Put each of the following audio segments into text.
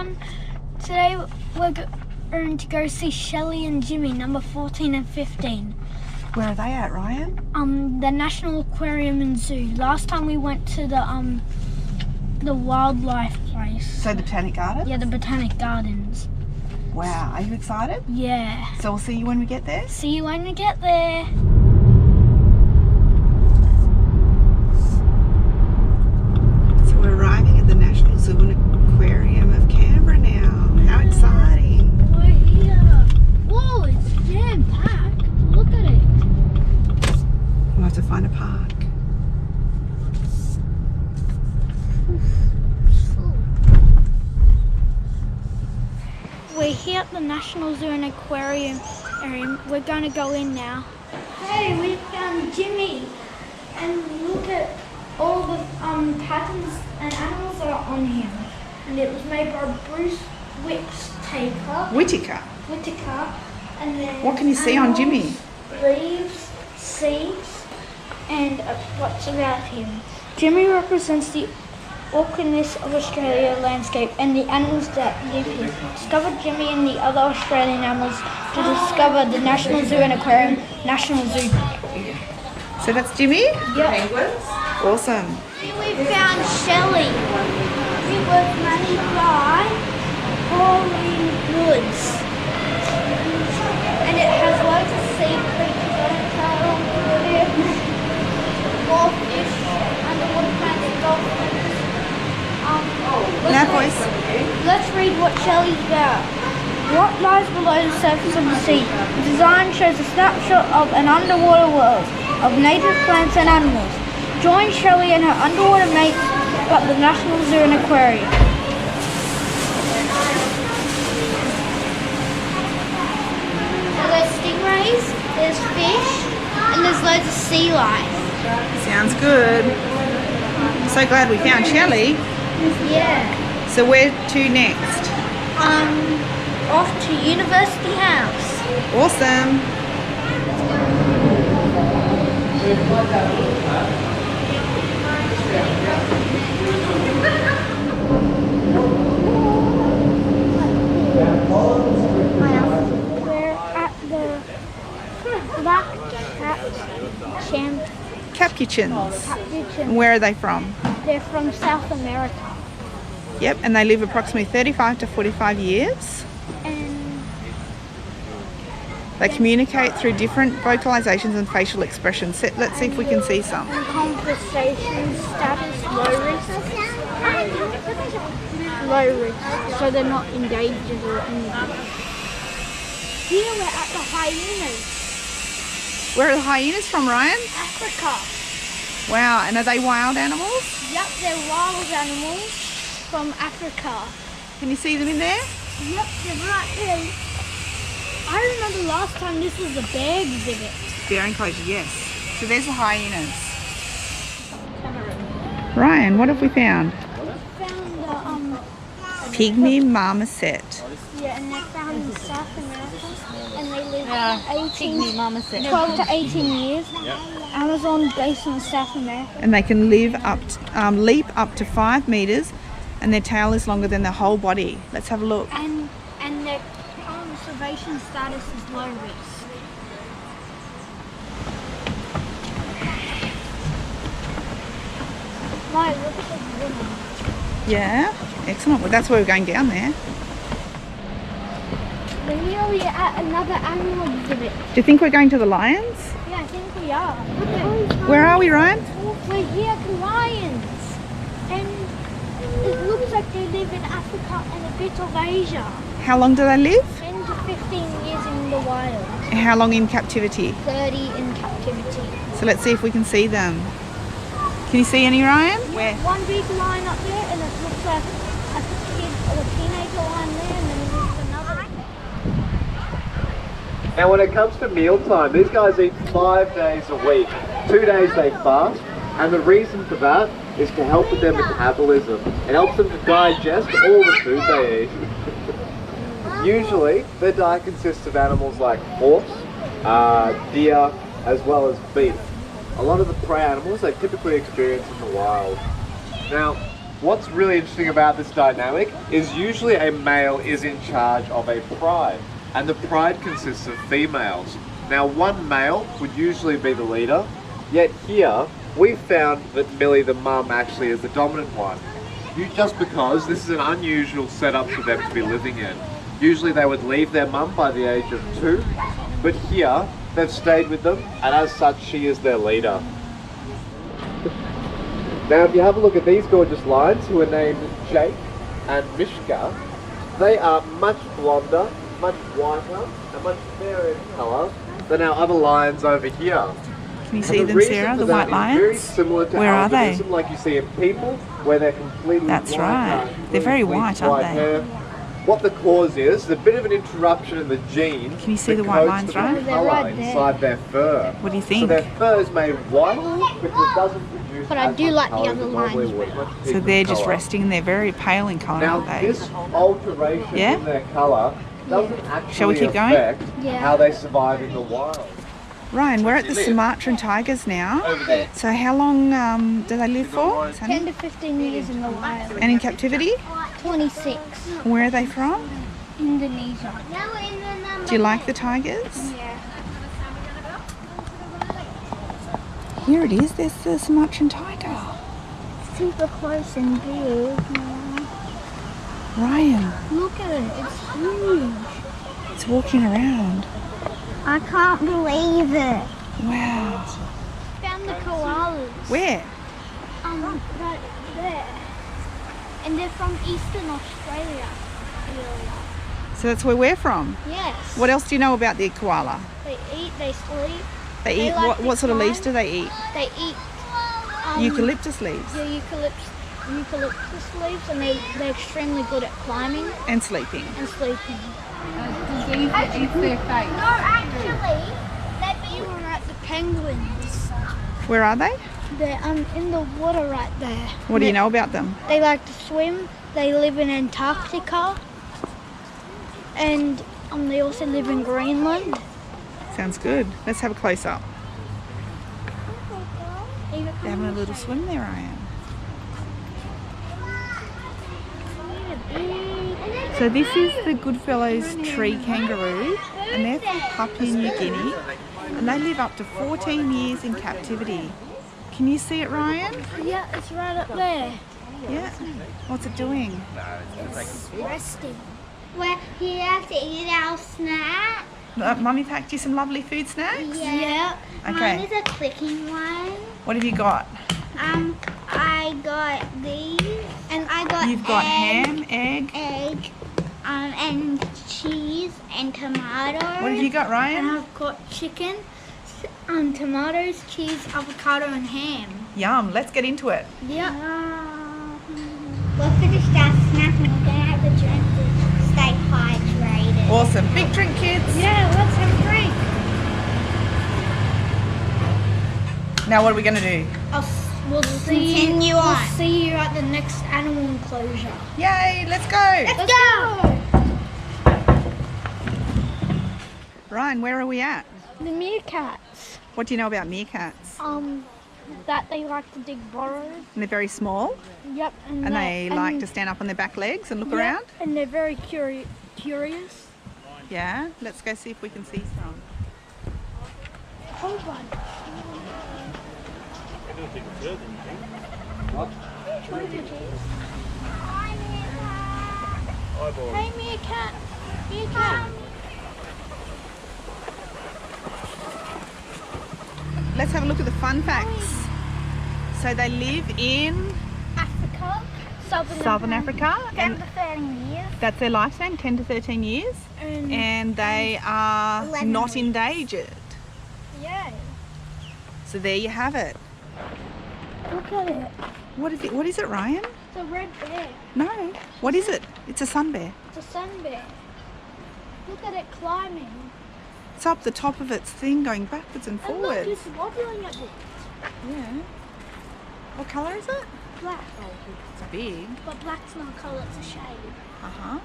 everyone. Today we're going to go see Shelley and Jimmy, number 14 and 15. Where are they at, Ryan? The National Aquarium and Zoo. Last time we went to the wildlife place. So the Botanic Garden? Yeah, the Botanic Gardens. Wow, are you excited? Yeah. So we'll see you when we get there? See you when we get there. So we're arriving at the National Zoo Aquarium of Canberra now. How exciting. We're here. Whoa, it's jam-packed. Look at it. We'll have to find a park. We're here at the National Zoo and Aquarium. We're going to go in now. Hey, we found Jimmy. And look at all the patterns and animals that are on him. And it was made by Bruce Whittaker. And then What can you see on Jimmy? Leaves, seeds, and what's about him. Jimmy represents the awkwardness of Australia landscape and the animals that live here. Discover Jimmy and the other Australian animals to discover the National Zoo and Aquarium, National Zoo. So that's Jimmy? Yep. Penguins? Awesome. We found Shelley. It was made by Pauline Woods. And it has loads of sea creatures on it, turtle, more fish, underwater plants, and dolphins. Let's read what Shelley's about. What lies below the surface of the sea? The design shows a snapshot of an underwater world of native plants and animals. Join Shelley and her underwater mates at the National Zoo and Aquarium. So there's stingrays, there's fish, and there's loads of sea life. Sounds good. So glad we found Shelley. Yeah. So where to next? Off to University House. Awesome. We're at the Black Capuchins. Capuchin. And where are they from? They're from South America. Yep, and they live approximately 35 to 45 years. And They communicate through different vocalizations and facial expressions. Let's see if we can see some. conversation status low risk. Low risk, so they're not endangered or anything. Here we're at the hyenas. Where are the hyenas from, Ryan? Africa. Wow, and are they wild animals? Yep, they're wild animals from Africa. Can you see them in there? Yep, they're right there. I remember last time this was the bear exhibit. Bear enclosure, yes. So there's the hyenas. Ryan, what have we found? We found the Pygmy marmoset. yeah, and they're found in South America, and they live 12 to 18 years. Amazon basin in South America. And they can live up to, leap up to 5 meters, and their tail is longer than their whole body. Let's have a look. And their conservation status is low risk. Right, look at the winner. Yeah, excellent. Well, that's where we're going down there. We're nearly at another animal exhibit. Do you think we're going to the lions? Yeah, I think we are. Look at Where are we, Ryan? we're here at the lions. And it looks like they live in Africa and a bit of Asia. How long do they live? 10 to 15 years in the wild. And how long in captivity? 30 in captivity. So let's see if we can see them. Can you see any, Ryan? Where? One big line up there, and it looks like a kid or a teenager line there, and then there's another. Now when it comes to mealtime, these guys eat 5 days a week. 2 days they fast, and the reason for that is to help with their metabolism. It helps them to digest all the food they eat. Usually, their diet consists of animals like horse, deer, as well as beef. A lot of the prey animals they typically experience in the wild. Now, what's really interesting about this dynamic is usually a male is in charge of a pride, and the pride consists of females. Now one male would usually be the leader, yet here we found that Millie the mum actually is the dominant one. Just because this is an unusual setup for them to be living in. Usually they would leave their mum by the age of 2, but here they've stayed with them, and as such she is their leader. Now if you have a look at these gorgeous lions who are named Jake and Mishka, they are much blonder, much whiter and much fairer in colour than our other lions over here. Can you see them, Sarah, the white lions? Very similar to Where are they? like you see in people, where they're completely That's white, right. They're very white, aren't they? hair. What the cause is a bit of an interruption in the gene. Can you see the white lines, right? They're right there. Inside their fur. What do you So think? their fur is made white because it doesn't produce. But I as do much like the colour other as it normally lines would, much So deeper they're just colour. resting and they're very pale in colour, Now aren't they? this alteration Yeah? in their colour doesn't actually Shall we keep going? affect Yeah. how they survive in the wild. Ryan, we're at the Sumatran tigers now. Over there. So how long do they live for? 10 to 15 years in the wild. And in captivity? 26. Where are they from? Indonesia. Do you like the tigers? Yeah. Here it is, there's the Sumatran tiger. Super close and big. Ryan, Look at it. It's huge. it's walking around. I can't believe it. Wow. Found the koalas. Where? Right there. And they're from Eastern Australia. So that's where we're from. Yes. What else do you know about the koala? They eat, they sleep. They They eat, like what to sort of leaves climb. do they eat? They eat Eucalyptus leaves yeah, eucalyptus leaves, and they're extremely good at climbing and sleeping. and sleeping. Disease that eats their face. No, actually, they were at the penguins. Where are they? They're in the water right there. What do you know about them? They like to swim. They live in Antarctica, and they also live in Greenland. Sounds good. Let's have a close up. They're having a little swim there, Ryan. So this is the Goodfellows tree kangaroo, and they're from Papua New Guinea, and they live up to 14 years in captivity. Can you see it, Ryan? Yeah, it's right up there. Yeah. What's it doing? It's resting. We're here to eat our snack. Mummy packed you some lovely food snacks? Yeah. Mine Okay. is a clicking one. What have you got? I got these, and I got You've got egg, ham, egg. and cheese and tomatoes. What have you got, And Ryan? I've got chicken, tomatoes, cheese, avocado, and ham. Yum. Let's get into it. Yeah. We'll finish our snack and we're gonna have a drink to stay hydrated. Awesome. Big drink, kids. Yeah, let's have a drink. Now what are we going to do? We'll continue on. We'll see you at the next animal enclosure. Yay, let's go. Let's go. Ryan, where are we at? The meerkats. What do you know about meerkats? That they like to dig burrows. And they're very small, Yep. and they like to stand up on their back legs and look around. And they're very curious. Yeah, let's go see if we can see some. Hold on. Hey, meerkat. Meerkat. Let's have a look at the fun facts. So they live in Africa. Southern Africa, 10 and to 13 years. that's their lifespan, 10 to 13 years, and they are 11 not endangered. Yeah. So there you have it. Look at it. What is it, Ryan? It's a red bear. No. What is it? It's a sun bear. It's a sun bear. Look at it climbing. It's up the top of its thing going backwards and And look, forwards. it's wobbling at it. Yeah. What colour is it? Black. It's big. But black's not a colour, it's a shade. Uh-huh.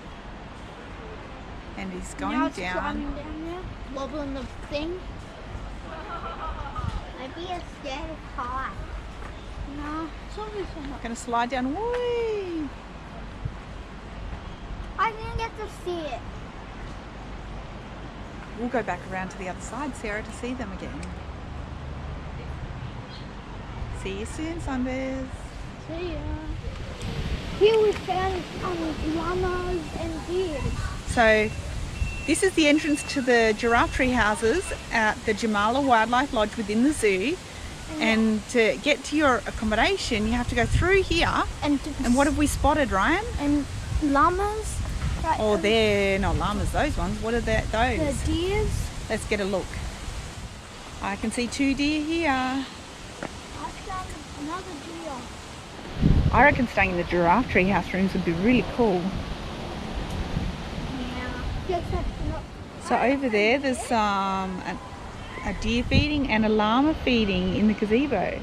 And he's Now going it's down. climbing down there, wobbling the thing. Maybe it's scared of heights. No. Going to slide down. Whee! I didn't get to see it. We'll go back around to the other side, Sarah, to see them again. See you soon, Sunbears. See ya. Here we found llamas and deers. So this is the entrance to the giraffe tree houses at the Jamala Wildlife Lodge within the zoo. And to get to your accommodation, you have to go through here. And what have we spotted, Ryan? And llamas. Right, Oh, they're not llamas, those ones. What are those? the deers. Let's get a look. I can see 2 deer here. I found another deer. I reckon staying in the giraffe tree house rooms would be really cool. Yes, that's not. So over there's a deer feeding and a llama feeding in the gazebo.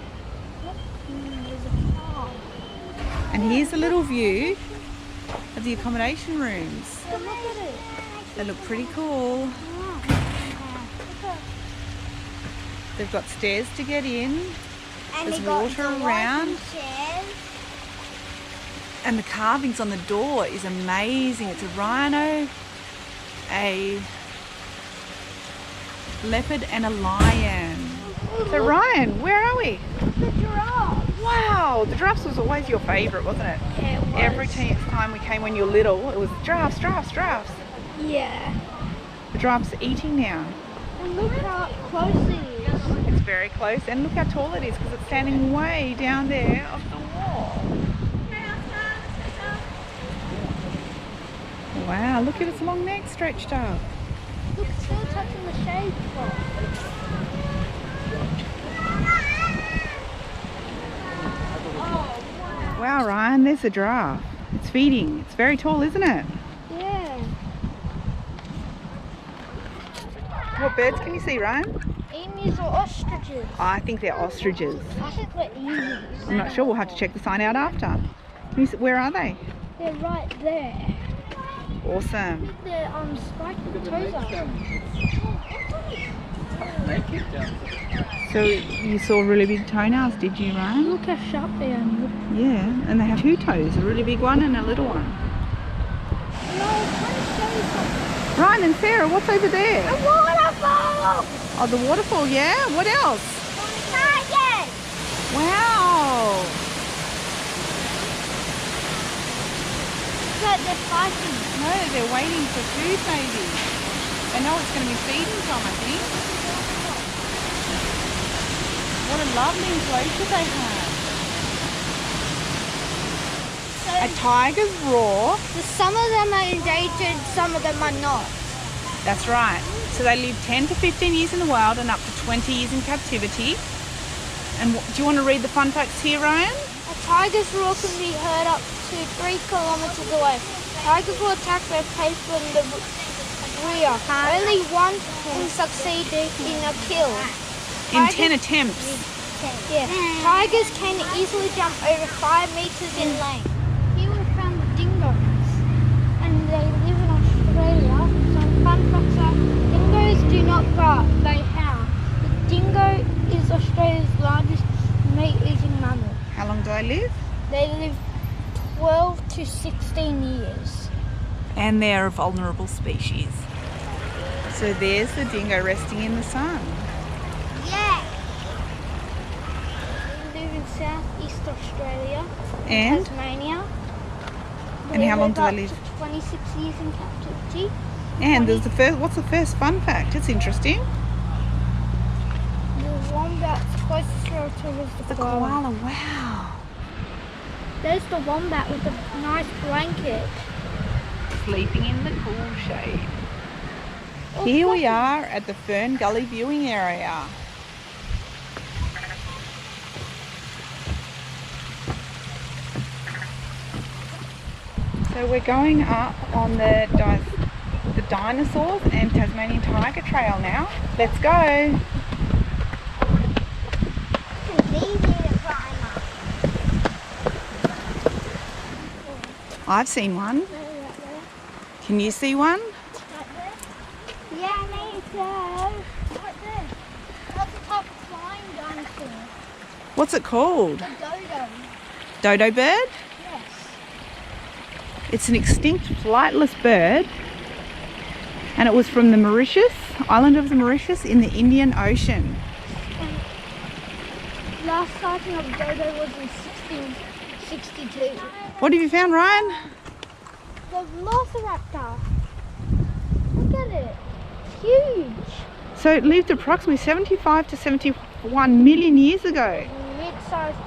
There's a car. And here's a little view of the accommodation rooms. Look at it. They look pretty cool. They've got stairs to get in. And There's they got water doors around. and chairs. And the carvings on the door is amazing. It's a rhino, a leopard and a lion. So Ryan, where are we? The giraffe. Wow, the giraffes was always your favourite, wasn't it? Yeah, it was. Every time we came when you were little, it was giraffes, giraffes, giraffes. Yeah. The giraffe's eating now. And look how close it is. It's very close, and look how tall it is because it's standing way down there off the wall. Wow, look at its long neck stretched up. Look, it's still touching the shade spot. Wow, Ryan, there's a giraffe. It's feeding. It's very tall, isn't it? Yeah. What birds can you see, Ryan? Emus or ostriches? I think they're ostriches. I think they're emus. I'm not sure. We'll have to check the sign out after. Can you see, where are they? They're right there. Awesome. They're spiked toes up. So you saw really big toenails, did you, Ryan? Look how sharp they are. Look. Yeah, and they have 2 toes, a really big one and a little one. No, I'm trying to show you something. Ryan and Sarah, what's over there? A waterfall! Oh, the waterfall, yeah? What else? Tigers! Wow. But they're fighting. No, they're waiting for food maybe. They know it's going to be feeding time, I think. What a lovely enclosure they have. A tiger's roar. Some of them are endangered, some of them are not. That's right. So they live 10 to 15 years in the wild and up to 20 years in captivity. And do you want to read the fun facts here, Ryan? A tiger's roar can be heard up to 3 kilometers away. Tigers will attack their prey from the rear. Only one can succeed in a kill. In 10 attempts. Yeah. Tigers can easily jump over 5 meters in length. Here we found the dingoes, and they live in Australia. Some fun facts are dingoes do not bark, they howl. The dingo is Australia's largest meat-eating mammal. How long do they live? They live 12 to 16 years. And they're a vulnerable species. So there's the dingo resting in the sun. Yeah. They live in southeast Australia, And? Tasmania. And how long do they up live? to 26 years in captivity. And there's what's the first fun fact? It's interesting. The wombat's closest relative is the koala. Wow. There's the wombat with a nice blanket. Sleeping in the cool shade. Here we are at the Fern Gully viewing area. So we're going up on the dinosaurs and Tasmanian tiger trail now. Let's go. It's easy to climb up. I've seen one. Can you see one? Yeah, me too. Right there. That's the top flying dinosaur. What's it called? A dodo. dodo bird? Yes. It's an extinct flightless bird, and it was from the Mauritius, island of the Mauritius in the Indian Ocean. Last sighting of dodo was in 1662. What have you found, Ryan? The velociraptor. Look at it. It's huge. So it lived approximately 75 to 71 million years ago. Mid-sized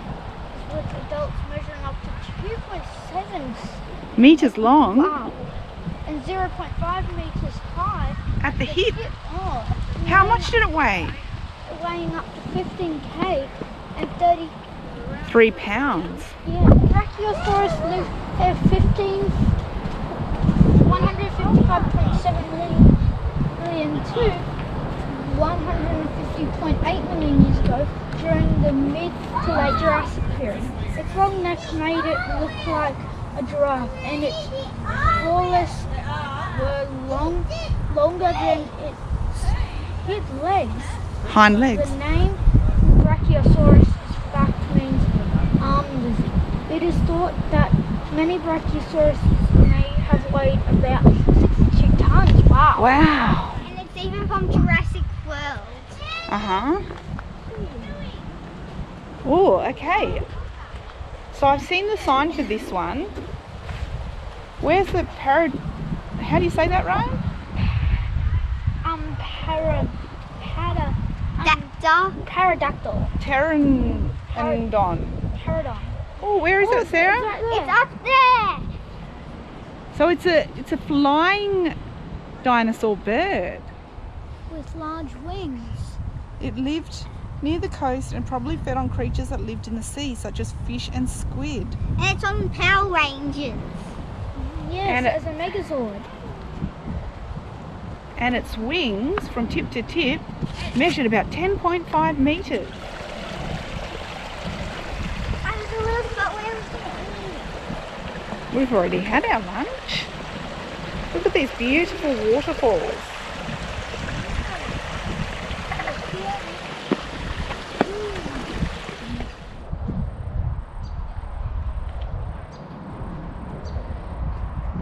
with adults measuring up to 2.7 Meters long. wow, and 0.5 meters high. At the hip. Oh, How much did it weigh? weighing up to 15 kg and 30. 3 pounds. Yeah, Brachiosaurus lived at 155.7 million to 150.8 million years ago during the mid to late Jurassic period. Its long neck made it look like a giraffe, and its forelegs were longer than its legs. Hind legs. The name Brachiosaurus fact means arm lizard. It is thought that many Brachiosaurus may have weighed about 62 tons. Wow. Wow. And it's even from Jurassic World. Uh-huh. Oh, okay. So I've seen the sign for this one. Where's the how do you say that, Ryan? Pterodactyl. Pterodactyl. Pteranodon. Pterodon. Oh, where is it, Sarah? It's up there. So it's a flying dinosaur bird. With large wings. It lived near the coast and probably fed on creatures that lived in the sea, such as fish and squid. And it's on Power Rangers. Yes, And as a megazord. And its wings, from tip to tip, measured about 10.5 meters. I was a little bit where was it? We've already had our lunch. Look at these beautiful waterfalls.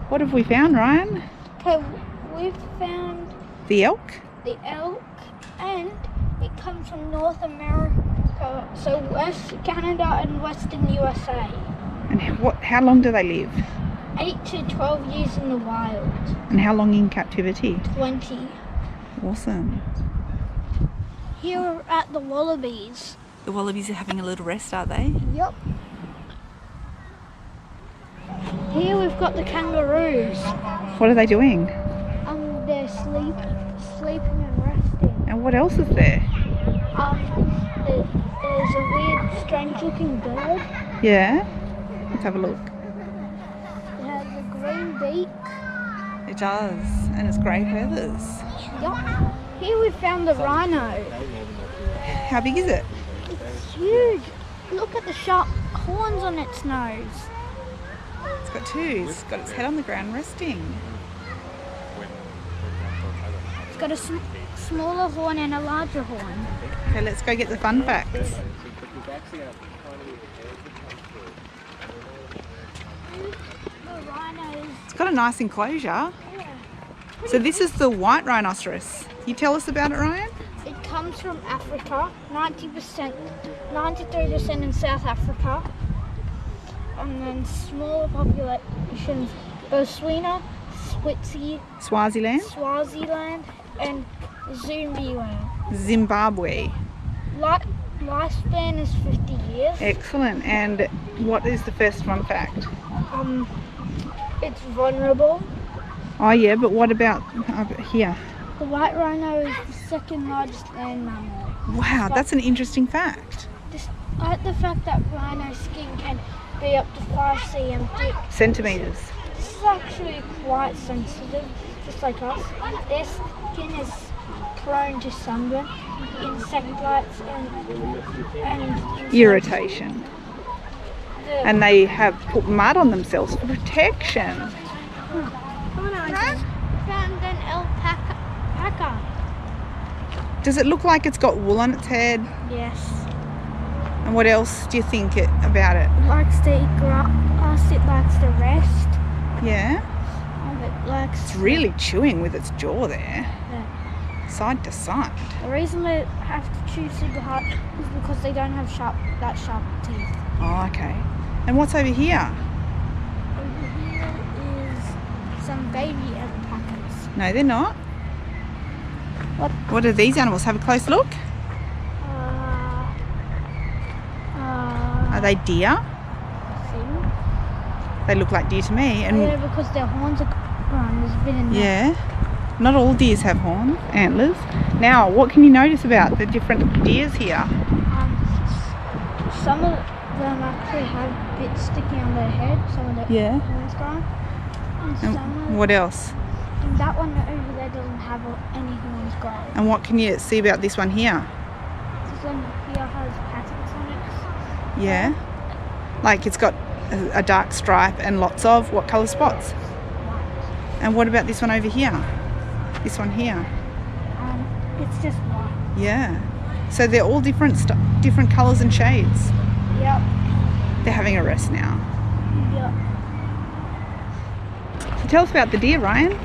What have we found, Ryan? Okay, we've found The elk? the elk, and it comes from North America, so West Canada and Western USA. And how long do they live? 8 to 12 years in the wild. And how long in captivity? 20. Awesome. Here we're at the wallabies. The wallabies are having a little rest, are they? Yep. Here we've got the kangaroos. What are they doing? They're sleeping and resting. And what else is there? There's a weird, strange-looking bird. Yeah? Let's have a look. It has a green beak. It does. And it's grey feathers. Yup. Here we found the rhino. How big is it? It's huge. Look at the sharp horns on its nose. It's got two. It's got its head on the ground resting. It's got a smaller horn and a larger horn. Okay, let's go get the fun facts. The rhinos. It's got a nice enclosure. So this is the white rhinoceros. Can you tell us about it, Ryan? It comes from Africa, 90%, 93% in South Africa. And then smaller populations, Botswana, Swaziland? Swaziland, and Zimbabwe. Lifespan is 50 years. Excellent. And what is the first fun fact? It's vulnerable. Oh yeah, but what about here? The white rhino is the second largest land mammal. Wow, that's an interesting fact. Despite the fact that rhino skin can be up to 5 cm thick, Centimetres. this is actually quite sensitive, just like us. Their skin is prone to sunburn, insect bites, and Irritation. And they have put mud on themselves for protection. Found an alpaca. Does it look like it's got wool on its head? Yes. And what else do you think about it? It likes to eat grass, it likes to rest. Yeah? It likes It's really chewing with its jaw there. Yeah. Side to side. The reason they have to chew super hard is because they don't have that sharp teeth. Oh, okay. And what's over here? Over here is some baby alpacas. No, they're not. What? What are these animals? Have a close look. Are they deer? They look like deer to me. And yeah, because their horns are gone. There's been in there. yeah, not all deers have horns, antlers. Now, what can you notice about the different deers here? Some of them actually have bits sticking on their head. Some of their Yeah. horns gone. And And what else? and that one over there doesn't have any horns gone. And what can you see about this one here? This one here has patterns on it. Yeah, like it's got a dark stripe and lots of what colour spots? White. And what about this one over here? This one here? It's just white. Yeah. So they're all different colours and shades. Yep. They're having a rest now. Yep. So tell us about the deer, Ryan.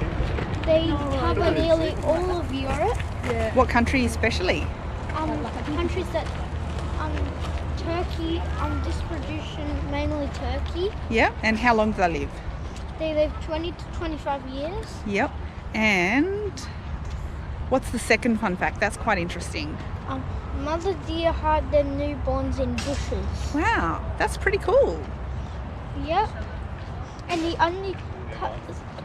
They cover nearly all of Europe. What country especially? Countries that Turkey, distribution mainly Turkey. Yep. And how long do they live? They live 20 to 25 years. Yep. And what's the second fun fact? That's quite interesting. Mother deer hide their newborns in bushes. Wow, that's pretty cool. Yep. And the only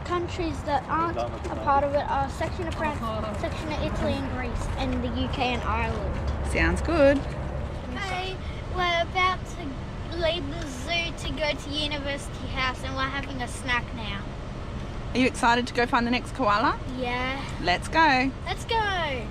countries that aren't a part of it are section of France, section of Italy and Greece, and the UK and Ireland. Sounds good. Hey, we're about to leave the zoo to go to University House and we're having a snack now. Are you excited to go find the next koala? Yeah. Let's go. Let's go.